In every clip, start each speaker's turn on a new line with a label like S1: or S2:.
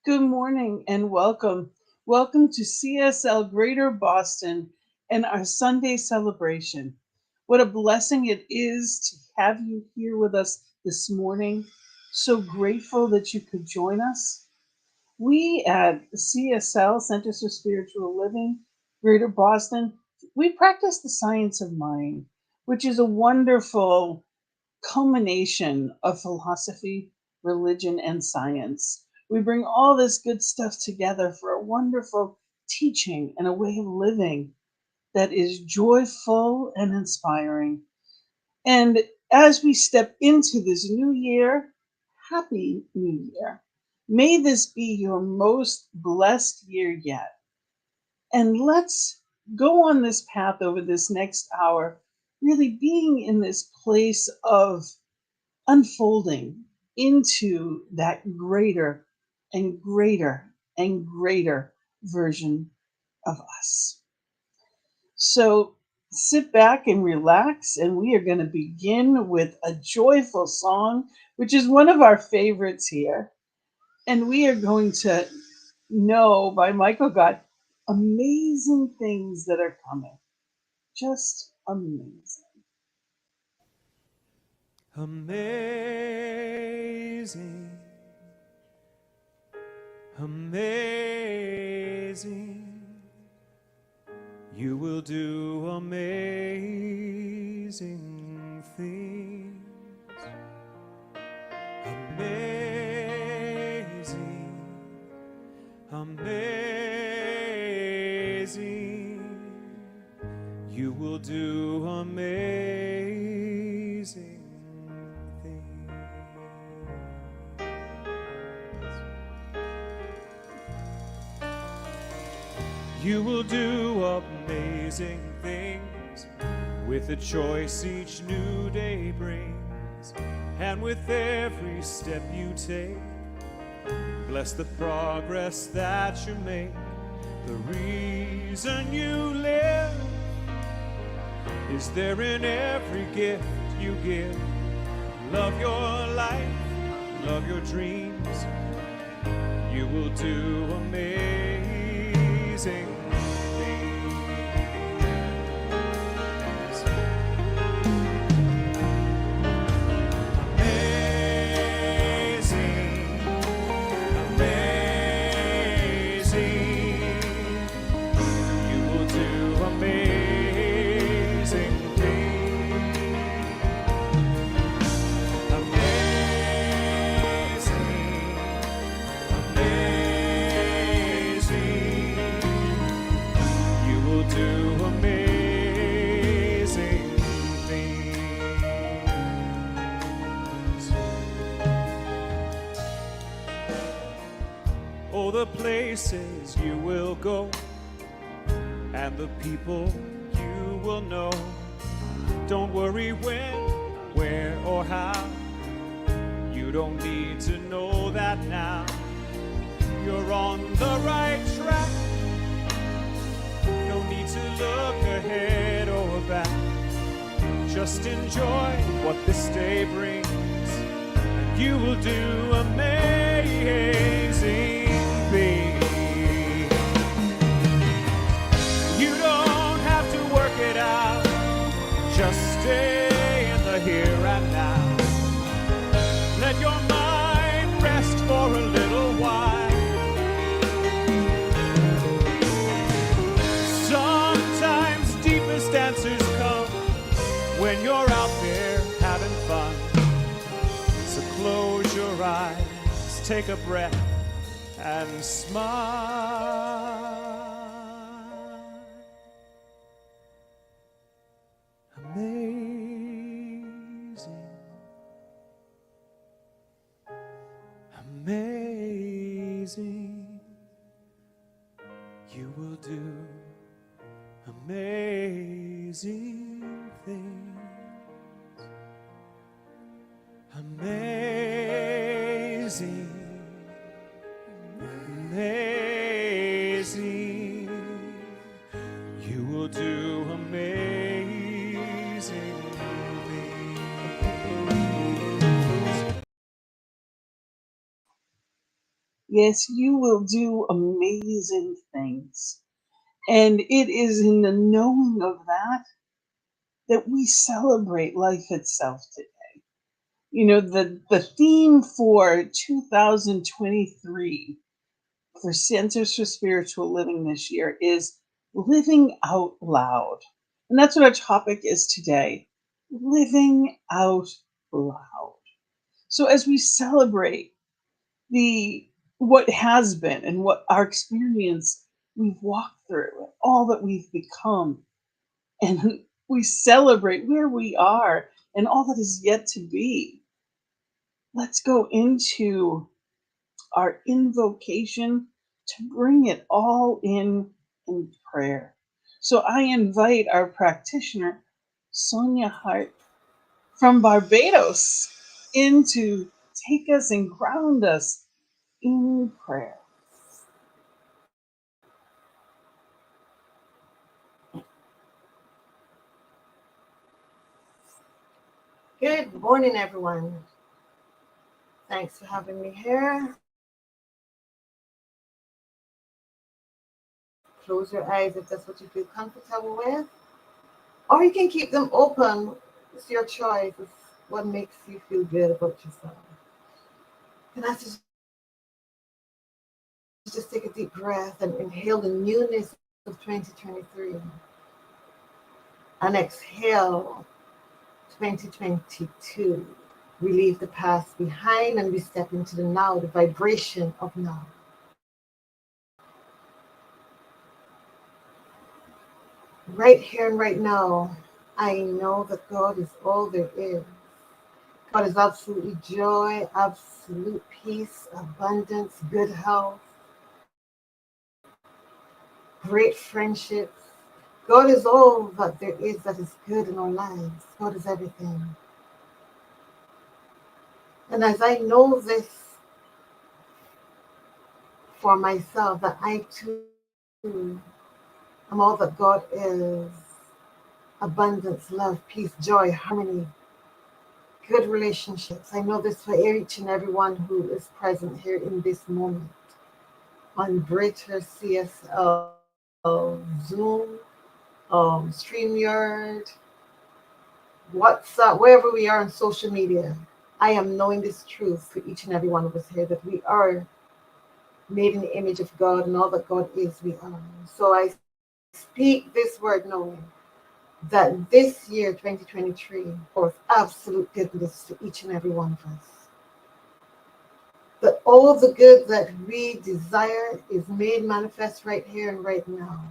S1: Good morning and welcome. Welcome to CSL Greater Boston and our Sunday celebration. What a blessing it is to have you here with us this morning. So grateful that you could join us. We at CSL, Centers for Spiritual Living, Greater Boston, we practice the science of mind, which is a wonderful culmination of philosophy, religion, and science. We bring all this good stuff together for a wonderful teaching and a way of living that is joyful and inspiring. And as we step into this new year, happy new year. May this be your most blessed year yet. And let's go on this path over this next hour, really being in this place of unfolding into that greater and greater and greater version of us. So sit back and relax, and we are going to begin with a joyful song, which is one of our favorites here. And we are going to know by Michael God amazing things that are coming. Just amazing.
S2: Amazing, amazing, you will do amazing things. Amazing, amazing, you will do amazing. You will do amazing things with the choice each new day brings, and with every step you take. Bless the progress that you make, the reason you live is there in every gift you give. Love your life, love your dreams, you will do amazing things. Amazing, amazing, you will do amazing things. Amazing, amazing, you will do amazing things. Oh, the places you will go, and the people you will know. Don't worry when, where, or how. You don't need to know that now. You're on the right track. No need to look ahead or back. Just enjoy what this day brings, and you will do amazing things. You don't have to work it out. Just stay in the here and now. Let your mind rest for a little while. Sometimes deepest answers come when you're out there having fun. So close your eyes, take a breath, and smile. Amazing, amazing, you will do amazing things. Amazing, amazing, you will do amazing things.
S1: Yes, you will do amazing things. And it is in the knowing of that we celebrate life itself today. You know, the theme for 2023 for Centers for Spiritual Living this year is living out loud. And that's what our topic is today, living out loud. So as we celebrate the what has been and what our experience we've walked through and all that we've become, and we celebrate where we are and all that is yet to be, let's go into our invocation to bring it all in prayer. So I invite our practitioner, Sonia Hart from Barbados, in to take us and ground us in prayer.
S3: Good morning, everyone. Thanks for having me here. Close your eyes if that's what you feel comfortable with, or you can keep them open. It's your choice. It's what makes you feel good about yourself. And I just take a deep breath and inhale the newness of 2023 and exhale 2022. We leave the past behind and we step into the now, the vibration of now. Right here and right now, I know that God is all there is. God is absolutely joy, absolute peace, abundance, good health, great friendships. God is all that there is that is good in our lives. God is everything. And as I know this for myself, that I too am all that God is: abundance, love, peace, joy, harmony, good relationships. I know this for each and everyone who is present here in this moment on Greater CSL Zoom, StreamYard, WhatsApp, wherever we are on social media. I am knowing this truth for each and every one of us here, that we are made in the image of God, and all that God is, we are. So I speak this word knowing that this year, 2023, forth absolute goodness to each and every one of us. That all the good that we desire is made manifest right here and right now.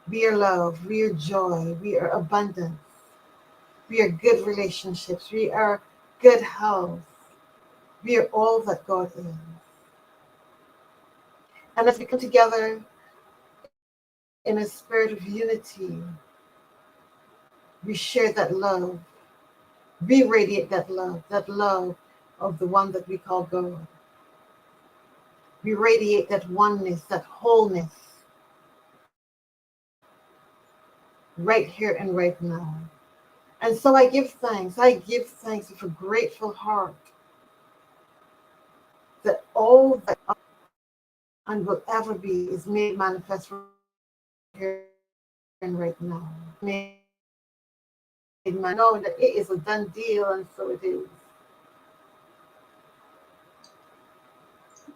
S3: We are love, we are joy, we are abundance, we are good relationships, we are good health, we are all that God is. And as we come together in a spirit of unity, we share that love, we radiate that love of the one that we call God. We radiate that oneness, that wholeness, right here and right now. And so I give thanks. I give thanks with a grateful heart that all that and will ever be is made manifest right here and right now. Made man know that it is a done deal, and so it is.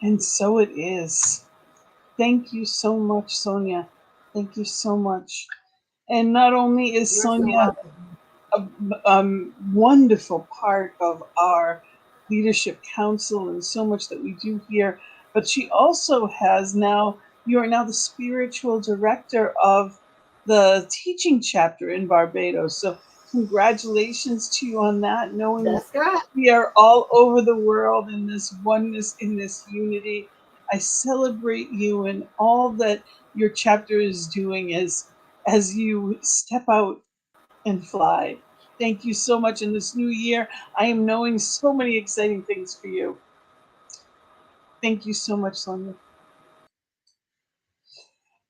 S1: And so it is. Thank you so much, Sonia. Thank you so much. And not only is
S3: You're so
S1: Sonia
S3: welcome.
S1: a wonderful part of our leadership council and so much that we do here, but she also has now, you are now the spiritual director of the teaching chapter in Barbados. So, congratulations to you on that, knowing that
S3: That's correct.
S1: we are all over the world in this oneness, in this unity. I celebrate you and all that your chapter is doing as you step out and fly. Thank you so much in this new year. I am knowing so many exciting things for you. Thank you so much, Sonia.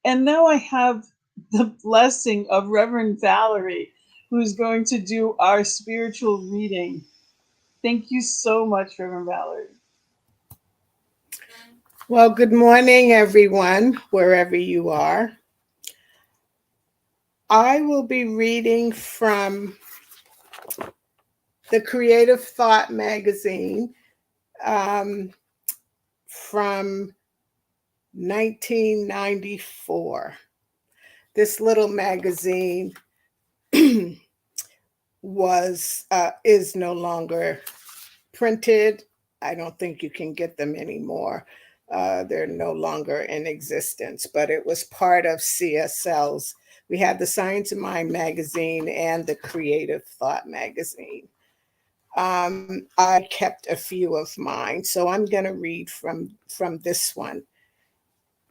S1: And now I have the blessing of Reverend Valerie, who's going to do our spiritual reading. Thank you so much, Reverend Valerie.
S4: Well, good morning, everyone, wherever you are. I will be reading from the Creative Thought magazine um, from 1994. This little magazine was is no longer printed. I don't think you can get them anymore. They're no longer in existence, but it was part of CSL's. We had the Science of Mind magazine and the Creative Thought magazine. I kept a few of mine, so I'm going to read from this one,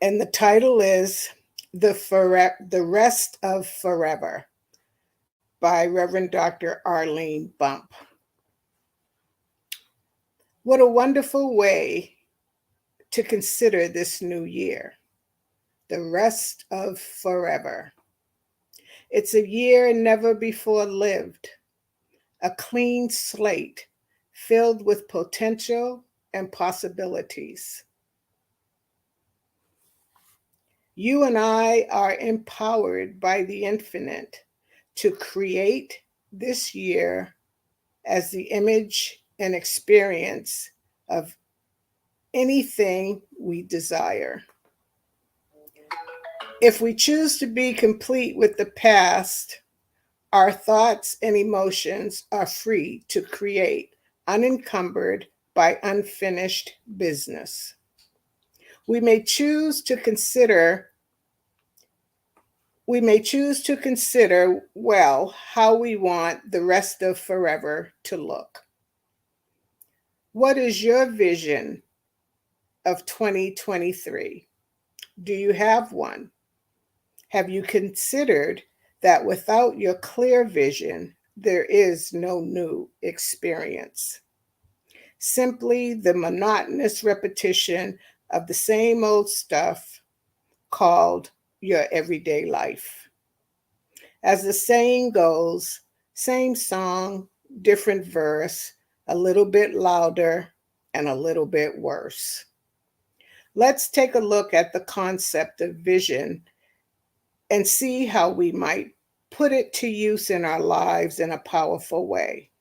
S4: and the title is "The Rest of Forever" by Reverend Dr. Arlene Bump. What a wonderful way to consider this new year, the rest of forever. It's a year never before lived, a clean slate filled with potential and possibilities. You and I are empowered by the infinite to create this year as the image and experience of anything we desire. If we choose to be complete with the past, our thoughts and emotions are free to create, unencumbered by unfinished business. We may choose to consider well how we want the rest of forever to look. What is your vision of 2023? Do you have one? Have you considered that without your clear vision, there is no new experience? Simply the monotonous repetition of the same old stuff called your everyday life. As the saying goes, same song, different verse, a little bit louder and a little bit worse. Let's take a look at the concept of vision and see how we might put it to use in our lives in a powerful way.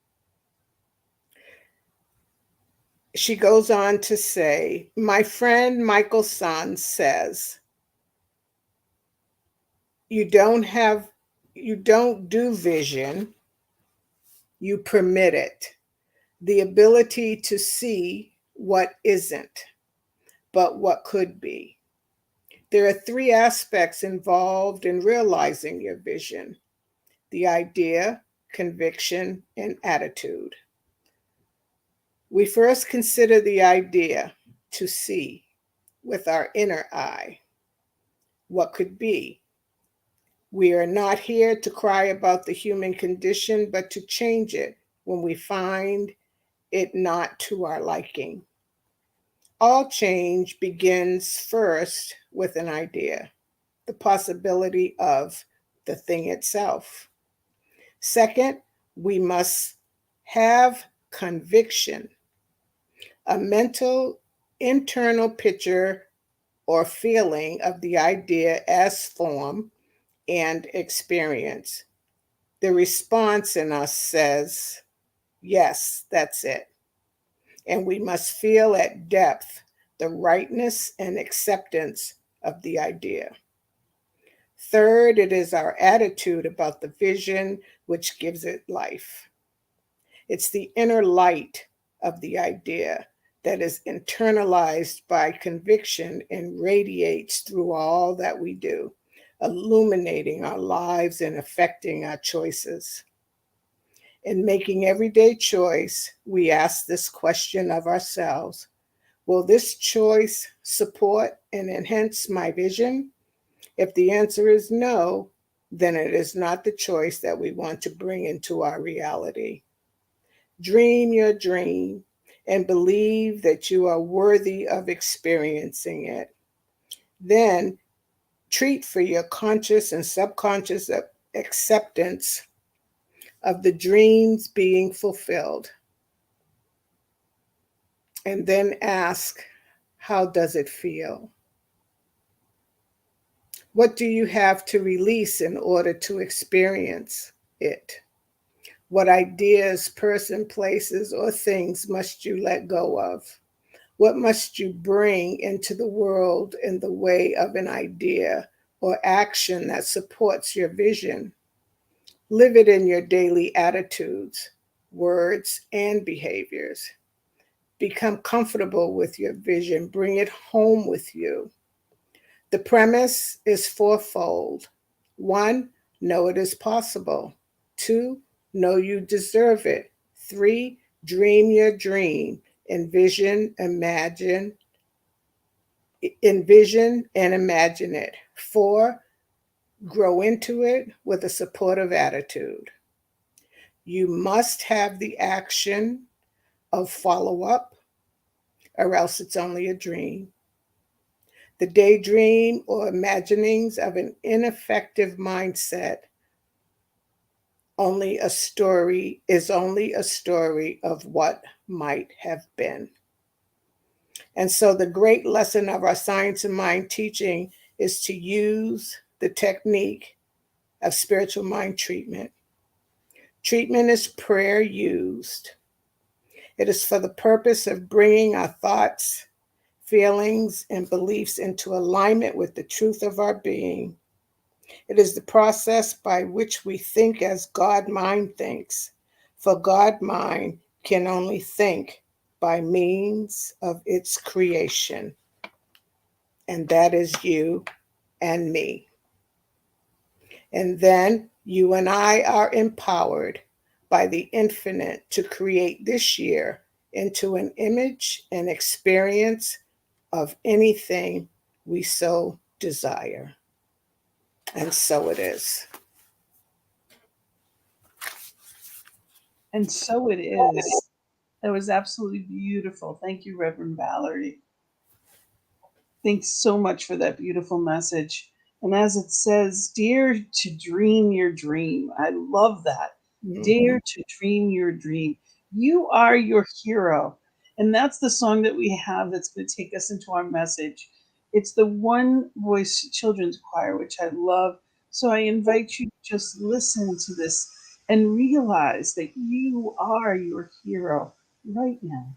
S4: She goes on to say, my friend Michael Son says, you don't do vision, you permit it. The ability to see what isn't, but what could be. There are three aspects involved in realizing your vision: the idea, conviction, and attitude. We first consider the idea, to see with our inner eye what could be. We are not here to cry about the human condition, but to change it when we find it not to our liking. All change begins first with an idea, the possibility of the thing itself. Second, we must have conviction, a mental internal picture or feeling of the idea as form and experience. The response in us says, yes, that's it. And we must feel at depth the rightness and acceptance of the idea. Third, it is our attitude about the vision which gives it life. It's the inner light of the idea that is internalized by conviction and radiates through all that we do, illuminating our lives and affecting our choices. In making everyday choice, we ask this question of ourselves: will this choice support and enhance my vision? If the answer is no, then it is not the choice that we want to bring into our reality. Dream your dream and believe that you are worthy of experiencing it. Then treat for your conscious and subconscious acceptance of the dreams being fulfilled. And then ask, How does it feel? What do you have to release in order to experience it? What ideas, person, places, or things must you let go of? What must you bring into the world in the way of an idea or action that supports your vision? Live it in your daily attitudes, words, and behaviors. Become comfortable with your vision. Bring it home with you. The premise is fourfold. 1, know it is possible. 2, know you deserve it. 3, dream your dream. Envision and imagine it. 4, grow into it with a supportive attitude. You must have the action of follow up, or else it's only a dream. The daydream or imaginings of an ineffective mindset is only a story of what might have been. And so the great lesson of our Science of Mind teaching is to use the technique of spiritual mind treatment. Treatment is prayer used. It is for the purpose of bringing our thoughts, feelings, and beliefs into alignment with the truth of our being. It is the process by which we think as God mind thinks, for God mind can only think by means of its creation. And that is you and me. And then you and I are empowered by the infinite to create this year into an image and experience of anything we so desire. And so it is.
S1: And so it is. That was absolutely beautiful. Thank you, Reverend Valerie. Thanks so much for that beautiful message. And as it says, dare to dream your dream. I love that. Dare to dream your dream. You are your hero. And that's the song that we have that's going to take us into our message. It's the One Voice Children's Choir, which I love. So I invite you to just listen to this and realize that you are your hero right now.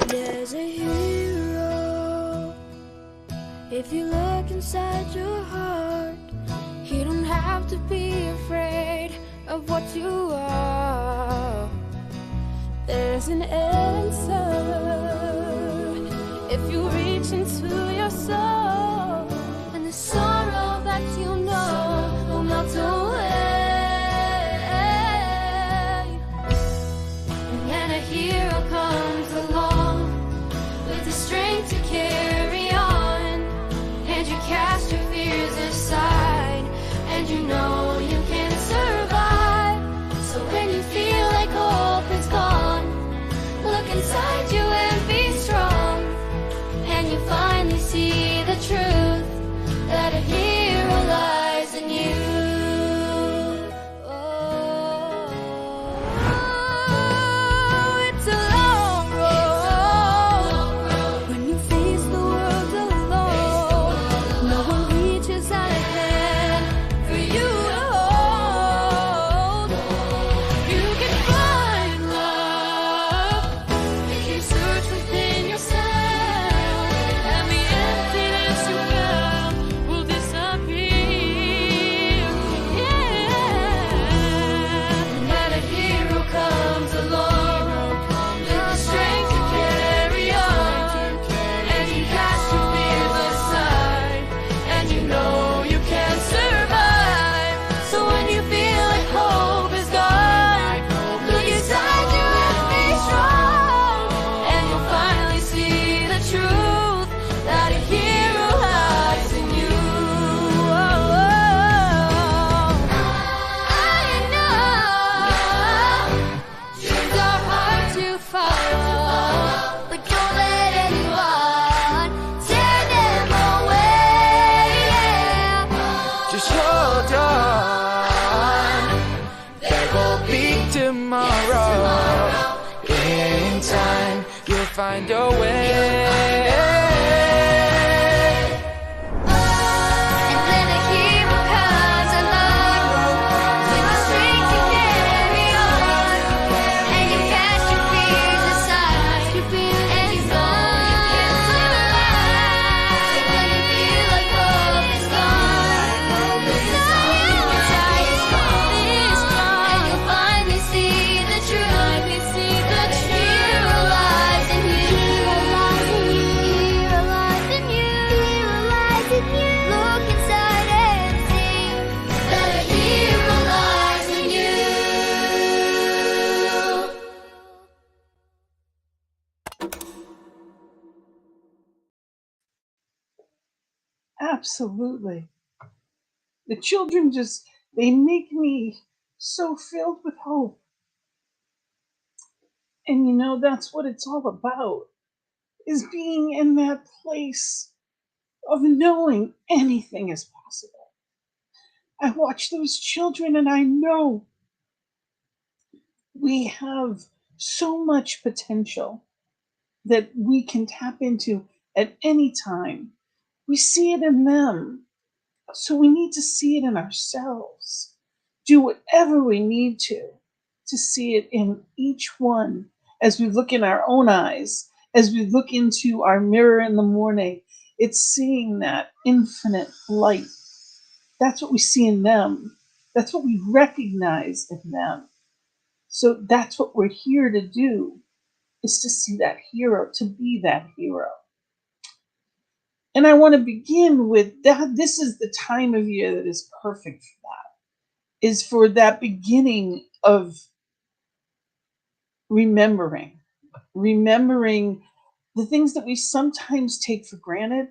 S5: There's a hero. If you look inside your heart, you don't have to be afraid of what you are. There's an answer if you reach into your soul, and the sorrow that you know will melt away. And then a hero comes along with the strength to carry on, and you cast your fears aside, and you know you can survive. So when you feel like hope is gone, look inside you and be strong, and you finally see the truth.
S6: in time, you'll find your way.
S5: And then a hero comes along with the strength to carry on, and you cast your fears aside, and you know you can survive. When you feel like hope is gone, inside is strong, and you'll finally see the truth. The hero lies in you. Hero lies in you. Look inside and see that a hero lies in you.
S1: Absolutely. The children just, they make me so filled with hope. And that's what it's all about, is being in that place of knowing anything is possible. I watch those children and I know we have so much potential that we can tap into at any time. We see it in them, so we need to see it in ourselves. Do whatever we need to see it in each one as we look in our own eyes, as we look into our mirror in the morning. It's seeing that infinite light. That's what we see in them. That's what we recognize in them. So that's what we're here to do, is to see that hero, to be that hero. And I want to begin with that. This is the time of year that is perfect for that, is for that beginning of remembering the things that we sometimes take for granted,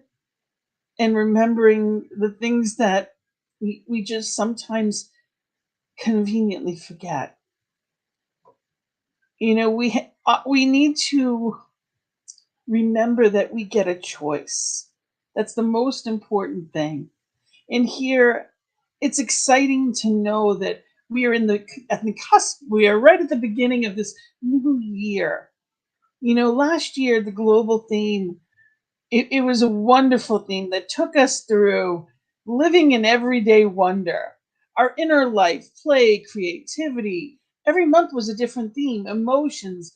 S1: and remembering the things that we just sometimes conveniently forget. We need to remember that we get a choice. That's the most important thing. And here, it's exciting to know that we are at the cusp. We are right at the beginning of this new year. Last year, the global theme, it was a wonderful theme that took us through living in everyday wonder, our inner life, play, creativity. Every month was a different theme: emotions,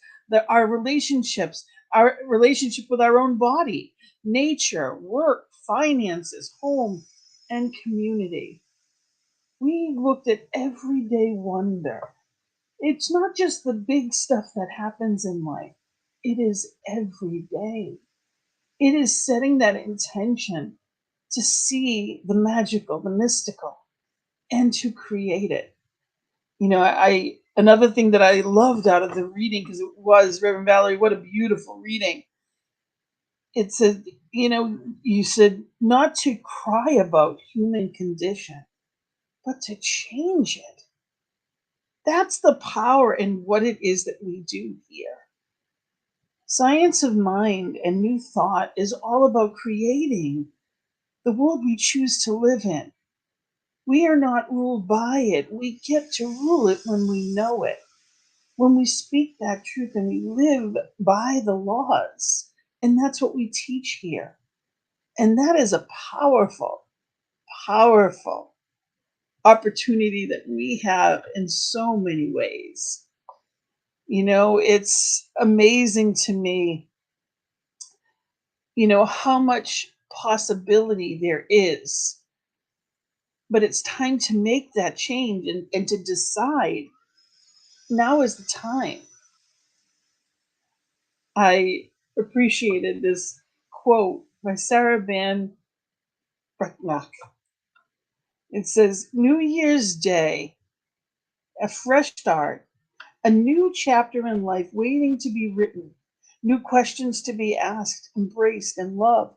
S1: our relationships, our relationship with our own body, nature, work, finances, home, and community. We looked at everyday wonder. It's not just the big stuff that happens in life, it is every day. It is setting that intention to see the magical, the mystical, and to create it. I another thing that I loved out of the reading, because it was, Reverend Valerie, what a beautiful reading. It said, you said not to cry about human condition, but to change it. That's the power in what it is that we do here. Science of mind and new thought is all about creating the world we choose to live in. We are not ruled by it. We get to rule it when we know it. When we speak that truth and we live by the laws. And that's what we teach here. And that is a powerful, powerful opportunity that we have in so many ways. It's amazing to me, how much possibility there is. But it's time to make that change, and to decide now is the time. I appreciated this quote by Sarah Van Brecknock. It says, New Year's Day, a fresh start, a new chapter in life waiting to be written, new questions to be asked, embraced, and loved,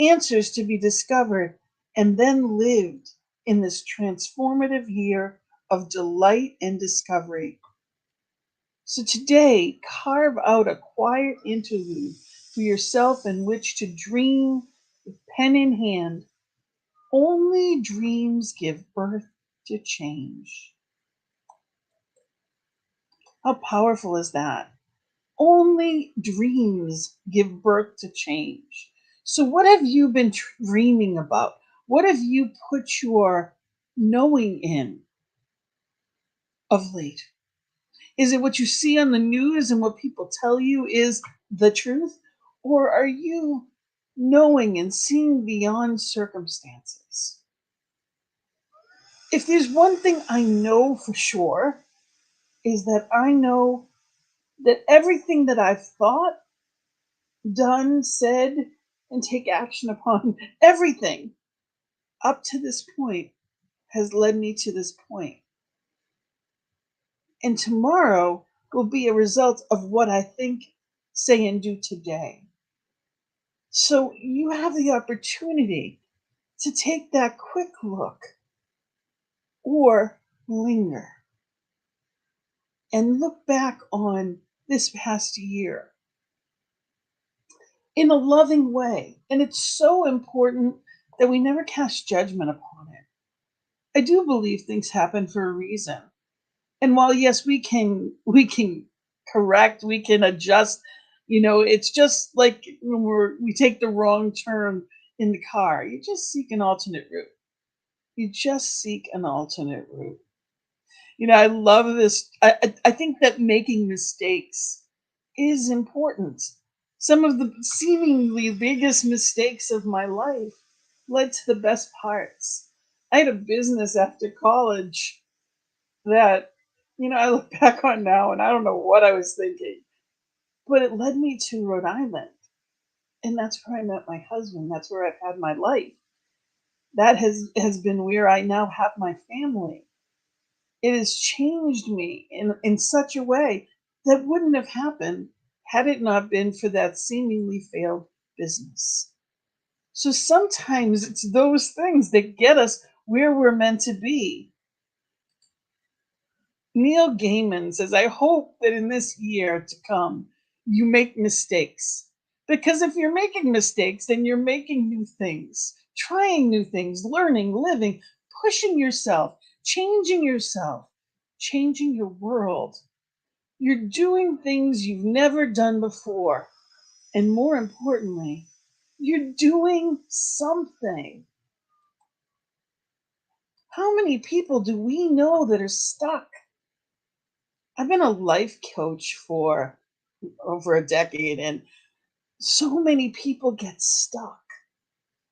S1: answers to be discovered, and then lived in this transformative year of delight and discovery. So today, carve out a quiet interlude for yourself in which to dream with pen in hand. Only dreams give birth to change. How powerful is that? Only dreams give birth to change. So, what have you been dreaming about? What have you put your knowing in of late? Is it what you see on the news and what people tell you is the truth? Or are you knowing and seeing beyond circumstances? If there's one thing I know for sure, is that I know that everything that I've thought, done, said, and take action upon, everything up to this point has led me to this point. And tomorrow will be a result of what I think, say, and do today. So you have the opportunity to take that quick look or linger and look back on this past year in a loving way. And it's so important that we never cast judgment upon it. I do believe things happen for a reason. And while yes, we can correct, we can adjust, it's just like when we take the wrong turn in the car. You just seek an alternate route. You just seek an alternate route. I love this. I think that making mistakes is important. Some of the seemingly biggest mistakes of my life led to the best parts. I had a business after college that, I look back on now and I don't know what I was thinking, but it led me to Rhode Island. And that's where I met my husband. That's where I've had my life. That has been where I now have my family. It has changed me in such a way that wouldn't have happened had it not been for that seemingly failed business. So sometimes it's those things that get us where we're meant to be. Neil Gaiman says, I hope that in this year to come, you make mistakes. Because if you're making mistakes, then you're making new things, trying new things, learning, living, pushing yourself, changing your world. You're doing things you've never done before. And more importantly, you're doing something. How many people do we know that are stuck? I've been a life coach for over a decade, and so many people get stuck.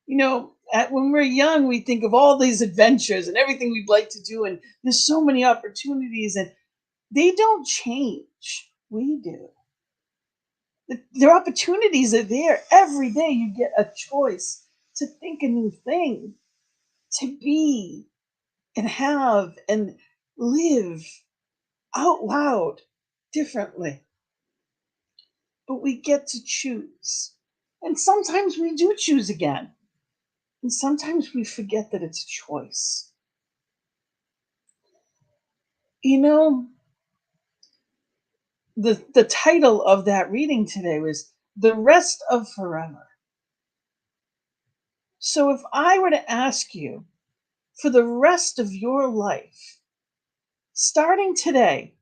S1: When we're young, we think of all these adventures and everything we'd like to do, and there's so many opportunities, and they don't change. We do. Their opportunities are there every day. You get a choice to think a new thing, to be and have and live out loud differently. But we get to choose. And sometimes we do choose again. And sometimes we forget that it's a choice. You know, the title of that reading today was The Rest of Forever. So if I were to ask you for the rest of your life, starting today,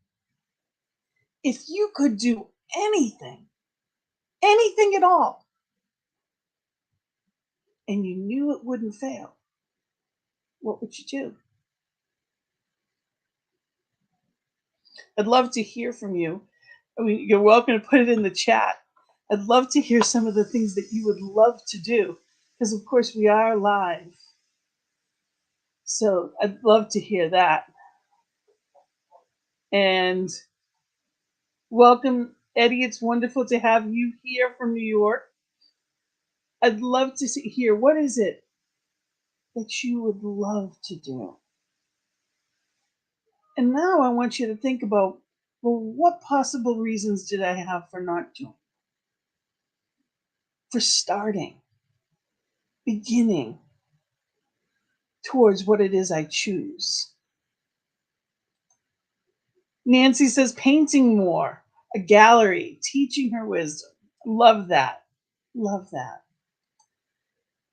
S1: if you could do anything at all, and you knew it wouldn't fail, what would you do? I'd love to hear from you. I mean, you're welcome to put it in the chat. I'd love to hear some of the things that you would love to do, because of course we are live. So I'd love to hear that. And welcome, Eddie. It's wonderful to have you here from New York. I'd love to hear, what is it that you would love to do? And now I want you to think about, well, what possible reasons did I have for not doing? For starting, beginning towards what it is I choose. Nancy says painting more, a gallery, teaching her wisdom. Love that. Love that.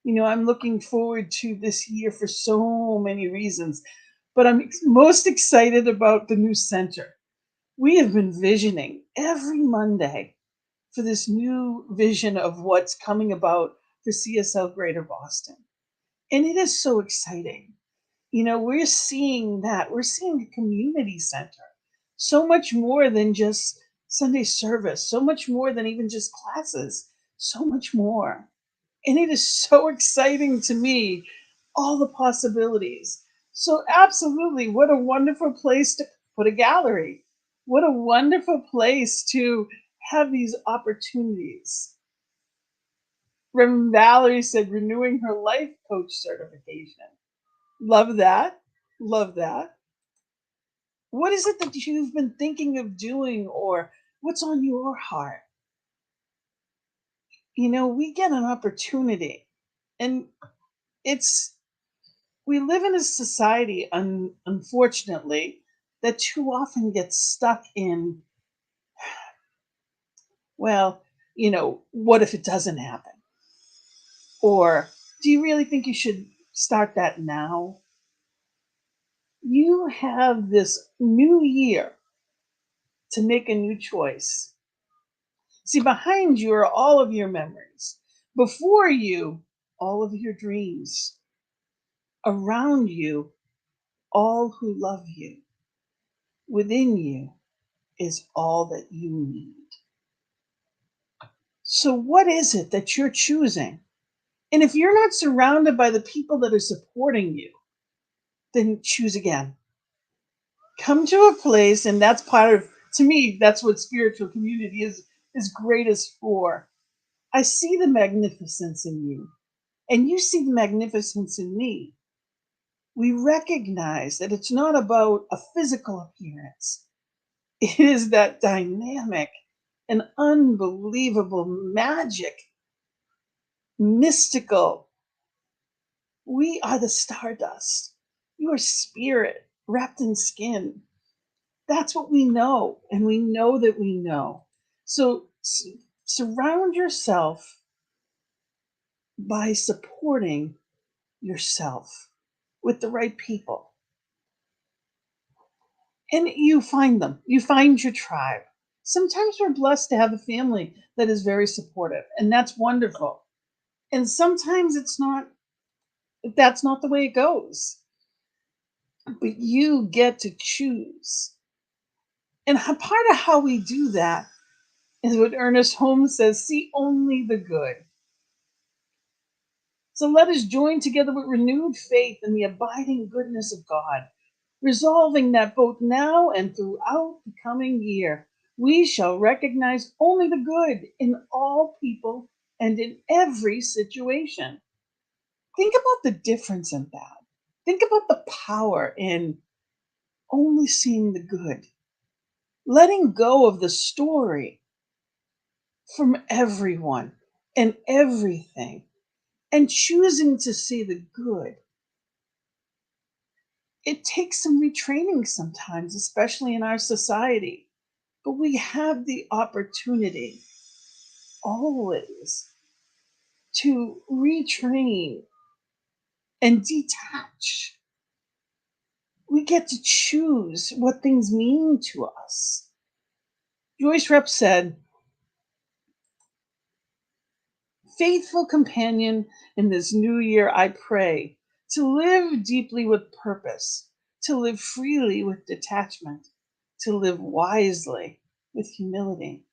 S1: I'm looking forward to this year for so many reasons, but I'm most excited about the new center. We have been visioning every Monday for this new vision of what's coming about for CSL Greater Boston. And it is so exciting. We're seeing that. We're seeing a community center. So much more than just Sunday service, so much more than even just classes, so much more. And it is so exciting to me, all the possibilities. So, absolutely, what a wonderful place to put a gallery. What a wonderful place to have these opportunities. Reverend Valerie said, renewing her life coach certification. Love that. Love that. What is it that you've been thinking of doing, or what's on your heart? We get an opportunity, and it's we live in a society, unfortunately, that too often gets stuck in, well, what if it doesn't happen? Or do you really think you should start that now? You have this new year to make a new choice. See, behind you are all of your memories. Before you, all of your dreams. Around you, all who love you. Within you is all that you need. So, what is it that you're choosing? And if you're not surrounded by the people that are supporting you, then choose again. Come to a place, and that's part of, to me, that's what spiritual community is greatest for. I see the magnificence in you, and you see the magnificence in me. We recognize that it's not about a physical appearance, it is that dynamic and unbelievable magic, mystical. We are the stardust. You are spirit wrapped in skin. That's what we know, and we know that we know. So surround yourself by supporting yourself with the right people. And you find them, you find your tribe. Sometimes we're blessed to have a family that is very supportive, and that's wonderful. And sometimes that's not the way it goes. But you get to choose. And part of how we do that is what Ernest Holmes says, see only the good. So let us join together with renewed faith in the abiding goodness of God, resolving that both now and throughout the coming year, we shall recognize only the good in all people and in every situation. Think about the difference in that. Think about the power in only seeing the good, letting go of the story from everyone and everything, and choosing to see the good. It takes some retraining sometimes, especially in our society, but we have the opportunity always to retrain and detach. We get to choose what things mean to us. Joyce Rep said, faithful companion, in this new year, I pray to live deeply with purpose, to live freely with detachment, to live wisely with humility,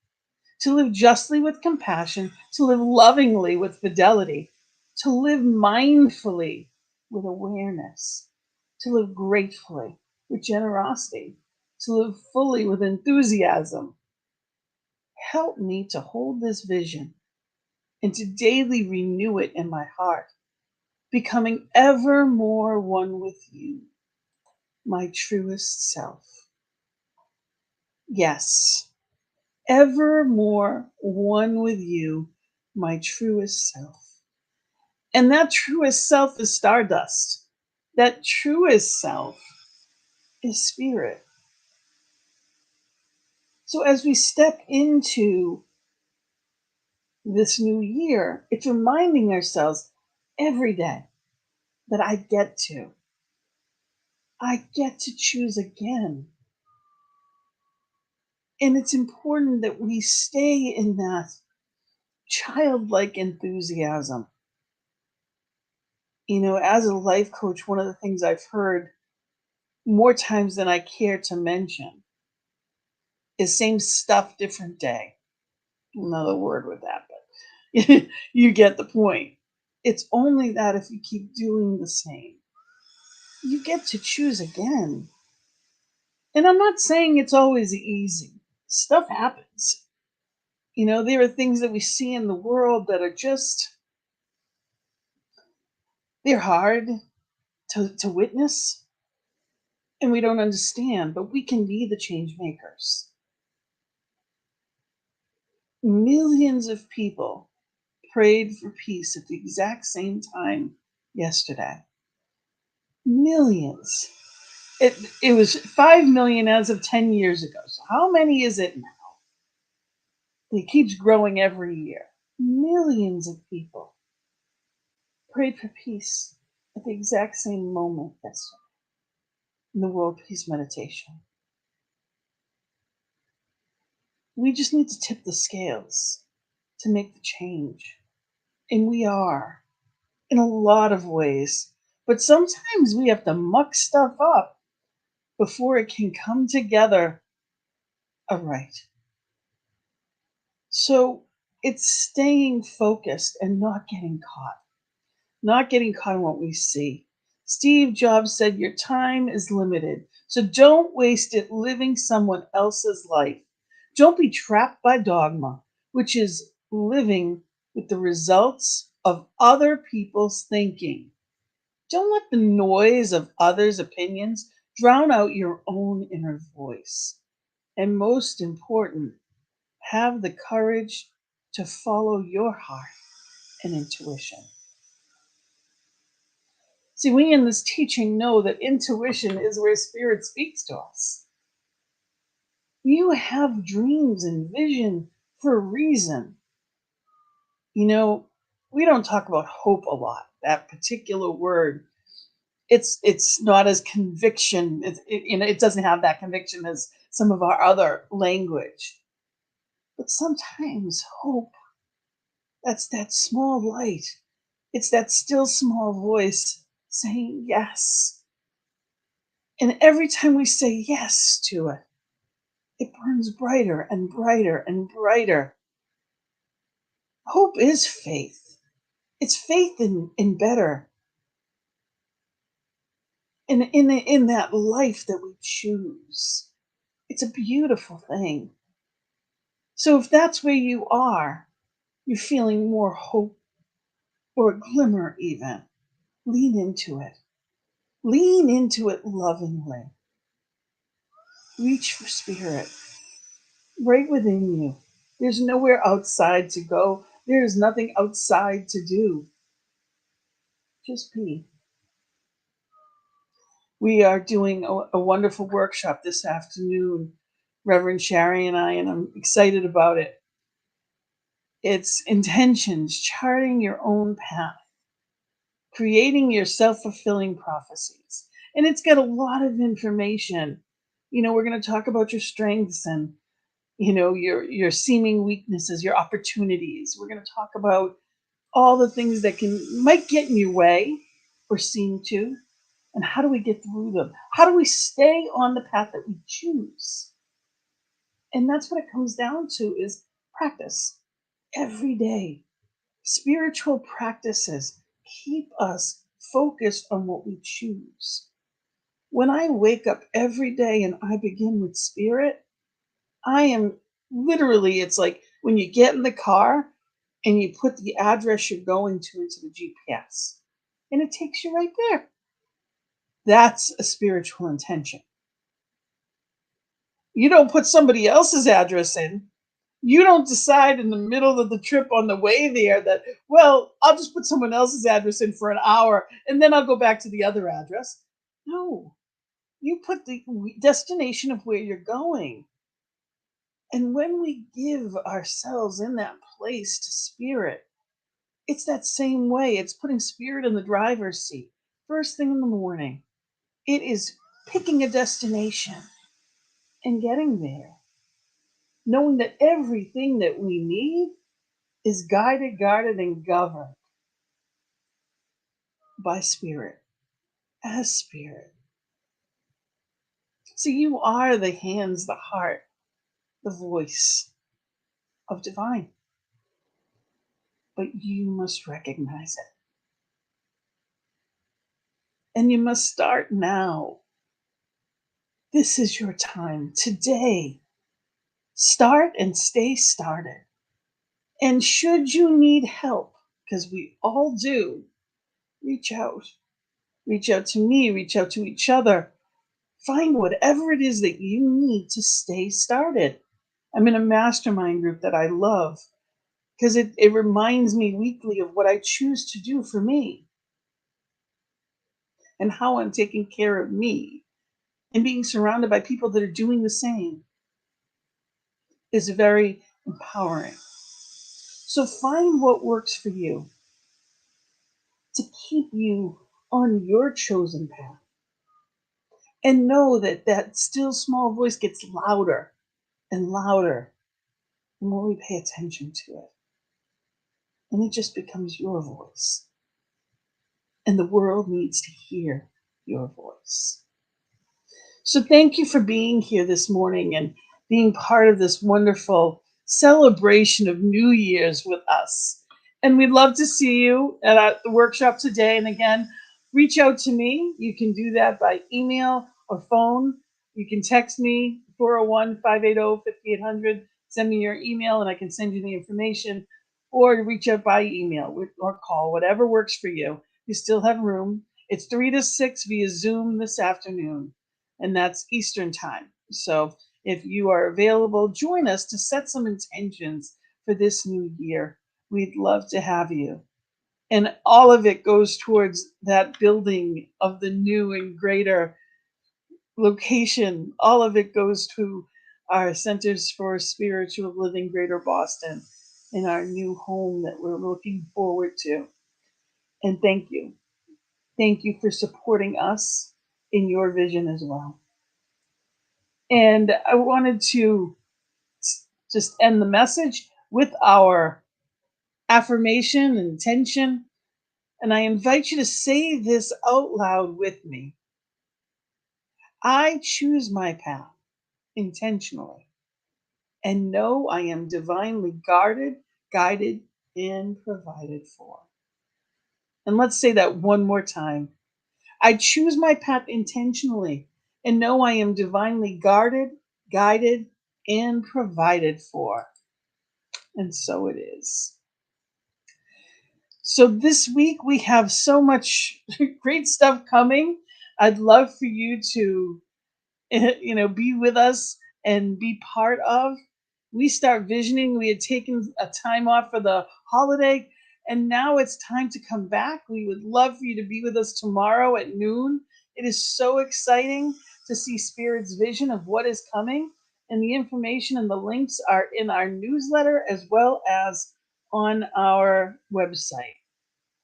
S1: to live justly with compassion, to live lovingly with fidelity, to live mindfully with awareness, to live gratefully with generosity, to live fully with enthusiasm. Help me to hold this vision and to daily renew it in my heart, becoming ever more one with you, my truest self. Yes, ever more one with you, my truest self. And that truest self is stardust. That truest self is spirit. So as we step into this new year, it's reminding ourselves every day that I get to choose again. And it's important that we stay in that childlike enthusiasm. As a life coach, one of the things I've heard more times than I care to mention is same stuff, different day. Another word with that, but you get the point. It's only that if you keep doing the same, you get to choose again. And I'm not saying it's always easy. Stuff happens. There are things that we see in the world that are just, they're hard to witness and we don't understand, but we can be the change makers. Millions of people prayed for peace at the exact same time yesterday. Millions. It was 5 million as of 10 years ago. So how many is it now? It keeps growing every year. Millions of people prayed for peace at the exact same moment yesterday in the World Peace Meditation. We just need to tip the scales to make the change. And we are in a lot of ways. But sometimes we have to muck stuff up before it can come together aright. So it's staying focused and not getting caught in what we see. Steve Jobs said, "Your time is limited, so don't waste it living someone else's life. Don't be trapped by dogma, which is living with the results of other people's thinking. Don't let the noise of others' opinions drown out your own inner voice. And most important, have the courage to follow your heart and intuition." See, we in this teaching know that intuition is where spirit speaks to us. You have dreams and vision for a reason. We don't talk about hope a lot. That particular word, it's not as conviction. It doesn't have that conviction as some of our other language. But sometimes hope, that's that small light. It's that still small voice saying yes. And every time we say yes to it, it burns brighter and brighter and brighter. Hope is faith. It's faith in better, in that life that we choose. It's a beautiful thing. So if that's where you are, you're feeling more hope or a glimmer even, lean into it. Lean into it lovingly. Reach for spirit right within you. There's nowhere outside to go. There is nothing outside to do. Just be. We are doing a wonderful workshop this afternoon, Reverend Sherry and I, and I'm excited about it. It's intentions, charting your own path, creating your self-fulfilling prophecies. And it's got a lot of information. We're going to talk about your strengths and your seeming weaknesses, your opportunities. We're going to talk about all the things that might get in your way or seem to, and how do we get through them? How do we stay on the path that we choose? And that's what it comes down to is practice every day. Spiritual practices keep us focused on what we choose. When I wake up every day and I begin with spirit, I am literally, it's like when you get in the car and you put the address you're going to into the GPS and it takes you right there. That's a spiritual intention. You don't put somebody else's address in. You don't decide in the middle of the trip on the way there that, well, I'll just put someone else's address in for an hour and then I'll go back to the other address. No, you put the destination of where you're going. And when we give ourselves in that place to spirit, it's that same way. It's putting spirit in the driver's seat. First thing in the morning, it is picking a destination and getting there. knowing that everything that we need is guided, guarded, and governed by Spirit, as Spirit. See, you are the hands, the heart, the voice of divine, but you must recognize it. And you must start now. This is your time today. Start and stay started. And should you need help, because we all do, reach out. Reach out to me, reach out to each other. Find whatever it is that you need to stay started. I'm in a mastermind group that I love because it reminds me weekly of what I choose to do for me and how I'm taking care of me and being surrounded by people that are doing the same is very empowering. So find what works for you to keep you on your chosen path. And know that that still small voice gets louder and louder the more we pay attention to it. And it just becomes your voice. And the world needs to hear your voice. So thank you for being here this morning and being part of this wonderful celebration of New Year's with us. And we'd love to see you at the workshop today. And again, reach out to me. You can do that by email or phone. You can text me 401-580-5800. Send me your email and I can send you the information, or reach out by email or call, whatever works for you. You still have room. It's 3 to 6 via Zoom this afternoon, and that's Eastern time. So if you are available, join us to set some intentions for this new year. We'd love to have you. And all of it goes towards that building of the new and greater location. All of it goes to our Centers for Spiritual Living Greater Boston in our new home that we're looking forward to. And thank you. Thank you for supporting us in your vision as well. And I wanted to just end the message with our affirmation and intention. And I invite you to say this out loud with me. I choose my path intentionally and know I am divinely guarded, guided, and provided for. And let's say that one more time. I choose my path intentionally and know I am divinely guarded, guided, and provided for. And so it is. So this week we have so much great stuff coming. I'd love for you to be with us and be part of. We start visioning. We had taken a time off for the holiday, and now it's time to come back. We would love for you to be with us tomorrow at noon. It is so exciting to see Spirit's vision of what is coming, and the information and the links are in our newsletter as well as on our website.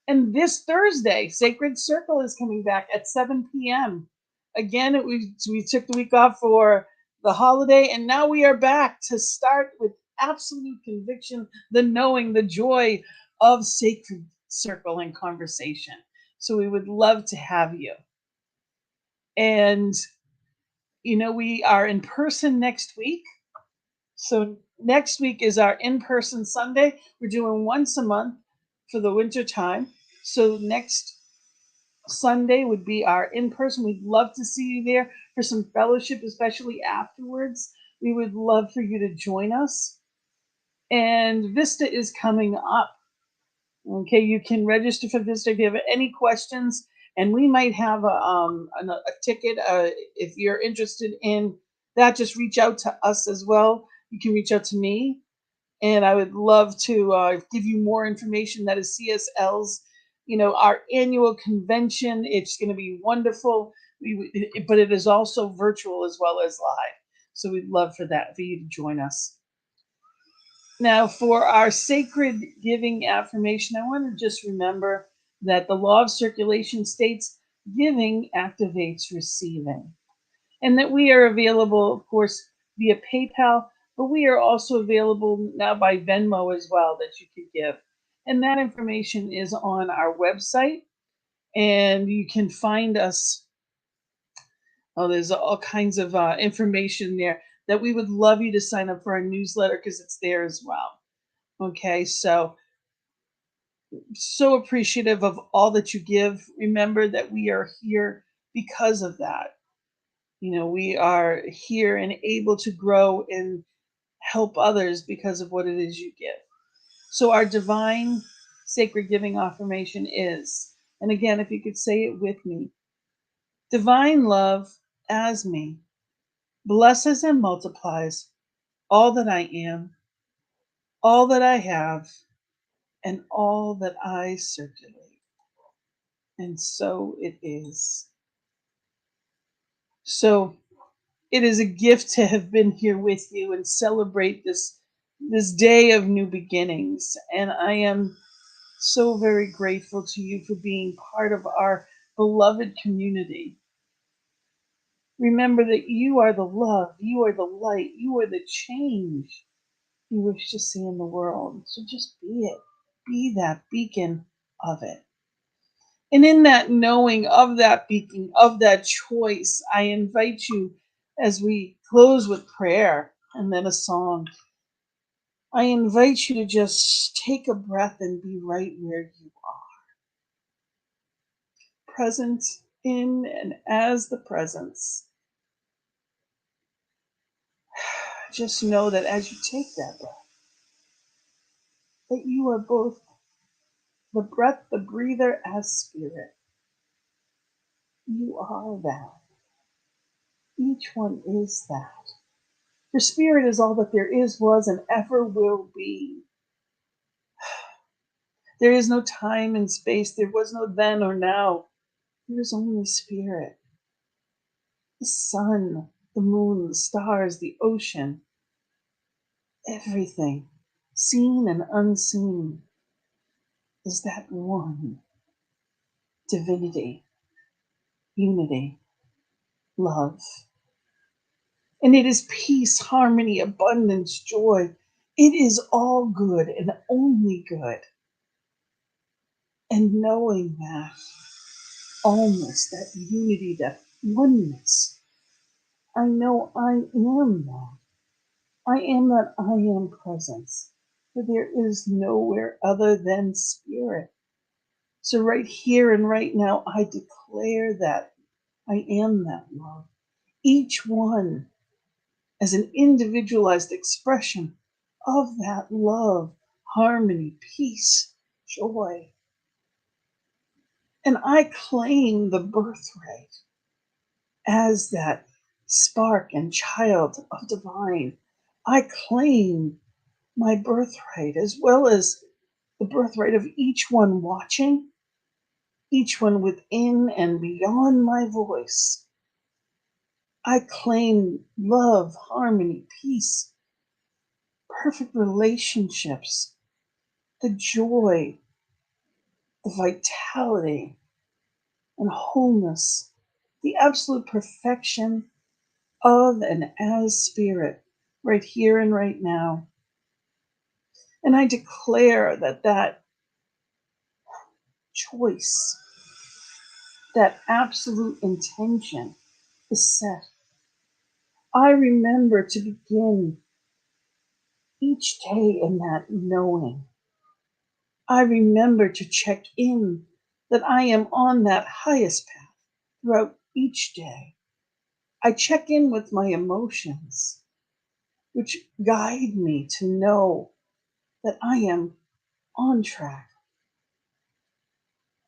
S1: And this Thursday, Sacred Circle is coming back at 7 p.m. Again, we took the week off for the holiday, and now we are back to start with absolute conviction, the knowing, the joy of Sacred Circle and conversation. So we would love to have you. And, we are in person next week. So next week is our in-person Sunday. We're doing once a month for the winter time. So next Sunday would be our in-person. We'd love to see you there for some fellowship, especially afterwards. We would love for you to join us. And Vista is coming up. Okay, you can register for Vista if you have any questions, and we might have a ticket. If you're interested in that, just reach out to us as well. You can reach out to me, and I would love to give you more information. That is CSL's, our annual convention. It's going to be wonderful, but it is also virtual as well as live. So we'd love for you to join us. Now, for our sacred giving affirmation, I want to just remember that the law of circulation states giving activates receiving, and that we are available, of course, via PayPal, But we are also available now by Venmo as well that you could give. And that information is on our website. And you can find us. Oh, there's all kinds of information there that we would love you to sign up for our newsletter because it's there as well. Okay, so appreciative of all that you give. Remember that we are here because of that. We are here and able to grow and help others because of what it is you give. So, our divine sacred giving affirmation is, and again, if you could say it with me, divine love as me blesses and multiplies all that I am, all that I have, and all that I circulate. And so it is. So it is a gift to have been here with you and celebrate this day of new beginnings. And I am so very grateful to you for being part of our beloved community. Remember that you are the love, you are the light, you are the change you wish to see in the world. So just be it. Be that beacon of it. And in that knowing of that beacon, of that choice, I invite you as we close with prayer and then a song. I invite you to just take a breath and be right where you are. Present in and as the presence. Just know that as you take that breath, that you are both the breath, the breather, as spirit. You are that. Each one is that. For spirit is all that there is, was, and ever will be. There is no time and space. There was no then or now. There is only spirit. The sun, the moon, the stars, the ocean, everything, seen and unseen, is that one divinity, unity, love. And it is peace, harmony, abundance, joy. It is all good and only good. And knowing that allness, that unity, that oneness, I know I am that. I am that I am presence. For there is nowhere other than spirit. So right here and right now, I declare that I am that love. Each one as an individualized expression of that love, harmony, peace, joy. And I claim the birthright as that spark and child of divine. I claim my birthright as well as the birthright of each one watching, each one within and beyond my voice. I claim love, harmony, peace, perfect relationships, the joy, the vitality, and wholeness, the absolute perfection of and as spirit, right here and right now. And I declare that that choice, that absolute intention is set. I remember to begin each day in that knowing. I remember to check in that I am on that highest path throughout each day. I check in with my emotions, which guide me to know that I am on track.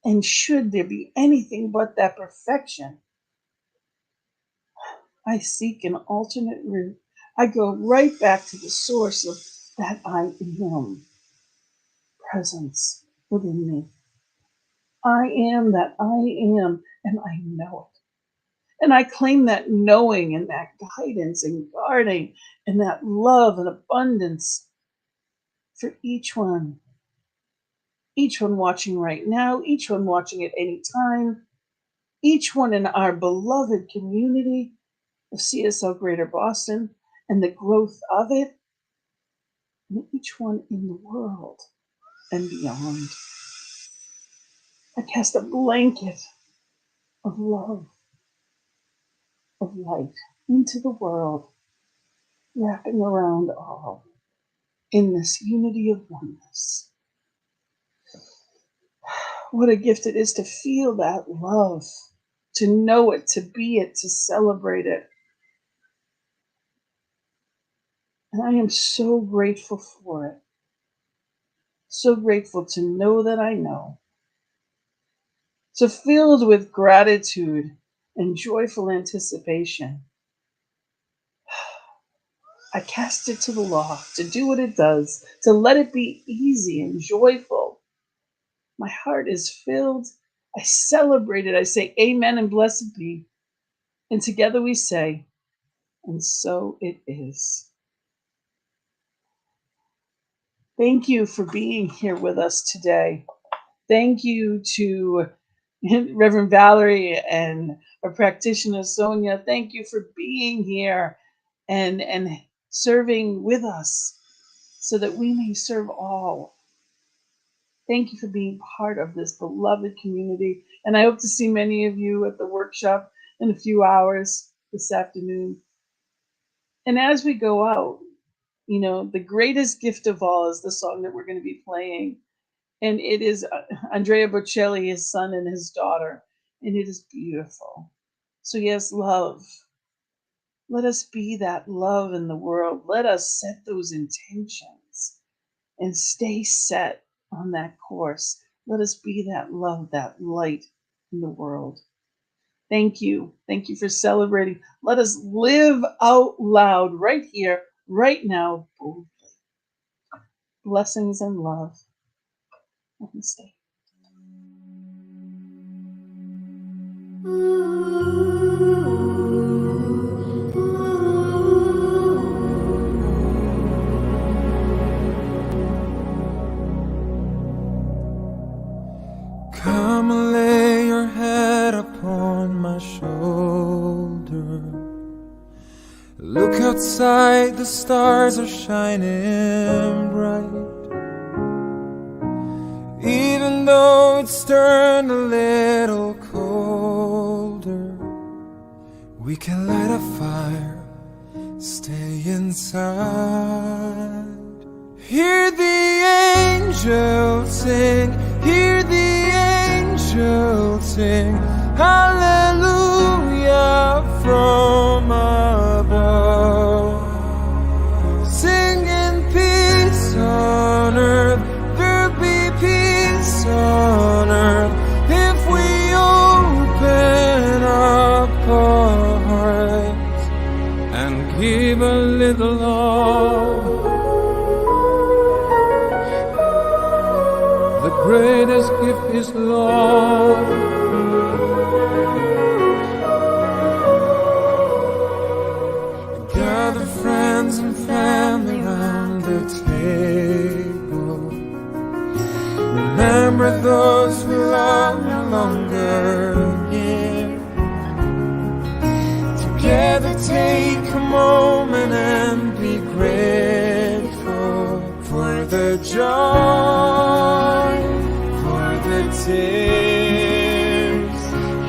S1: And should there be anything but that perfection, I seek an alternate route. I go right back to the source of that I am presence within me. I am that I am, and I know it. And I claim that knowing and that guidance and guarding and that love and abundance for each one watching right now, each one watching at any time, each one in our beloved community of CSL Greater Boston and the growth of it, and each one in the world and beyond. I cast a blanket of love, of light into the world, wrapping around all in this unity of oneness. What a gift it is to feel that love, to know it, to be it, to celebrate it. And I am so grateful for it. So grateful to know that I know. So filled with gratitude and joyful anticipation, I cast it to the law to do what it does, to let it be easy and joyful. My heart is filled. I celebrate it. I say, Amen and blessed be. And together we say, and so it is. Thank you for being here with us today. Thank you to Reverend Valerie and our practitioner Sonia. Thank you for being here and serving with us so that we may serve all. Thank you for being part of this beloved community. And I hope to see many of you at the workshop in a few hours this afternoon. And as we go out, the greatest gift of all is the song that we're going to be playing. And it is Andrea Bocelli, his son and his daughter. And it is beautiful. So yes, love. Let us be that love in the world. Let us set those intentions and stay set on that course. Let us be that love, that light in the world. Thank you. Thank you for celebrating. Let us live out loud right here, right now, boldly. Blessings and love. Namaste.
S6: Come and lay your head upon my shoulder. Look outside, the stars are shining bright. Even though it's turned a little colder, we can light a fire, stay inside. Hear the angels sing, hear the angels sing, hallelujah from above. Singing peace on earth, there'll be peace on earth if we open up our hearts and give a little love. The greatest gift is love. Gather friends and family round the table. Remember those who are no longer here. Together take a moment and be grateful for the joy, for the tears.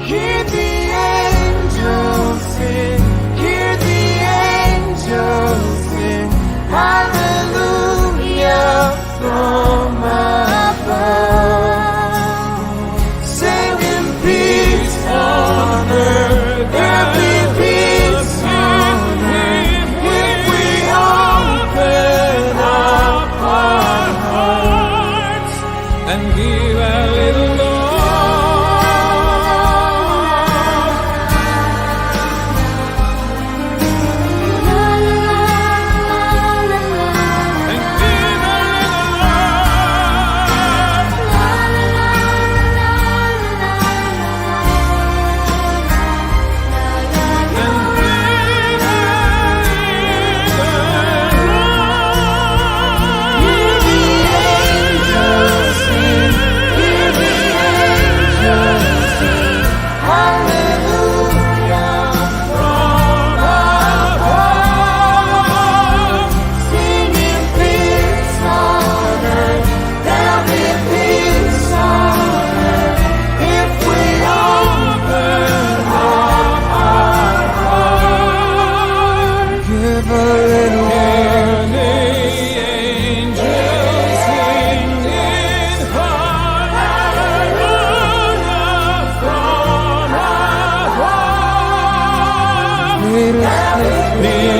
S6: Hear the angels sing, hear the angels sing, hallelujah from above. Singing peace on earth, there'll be peace on earth if we open up our hearts.
S2: The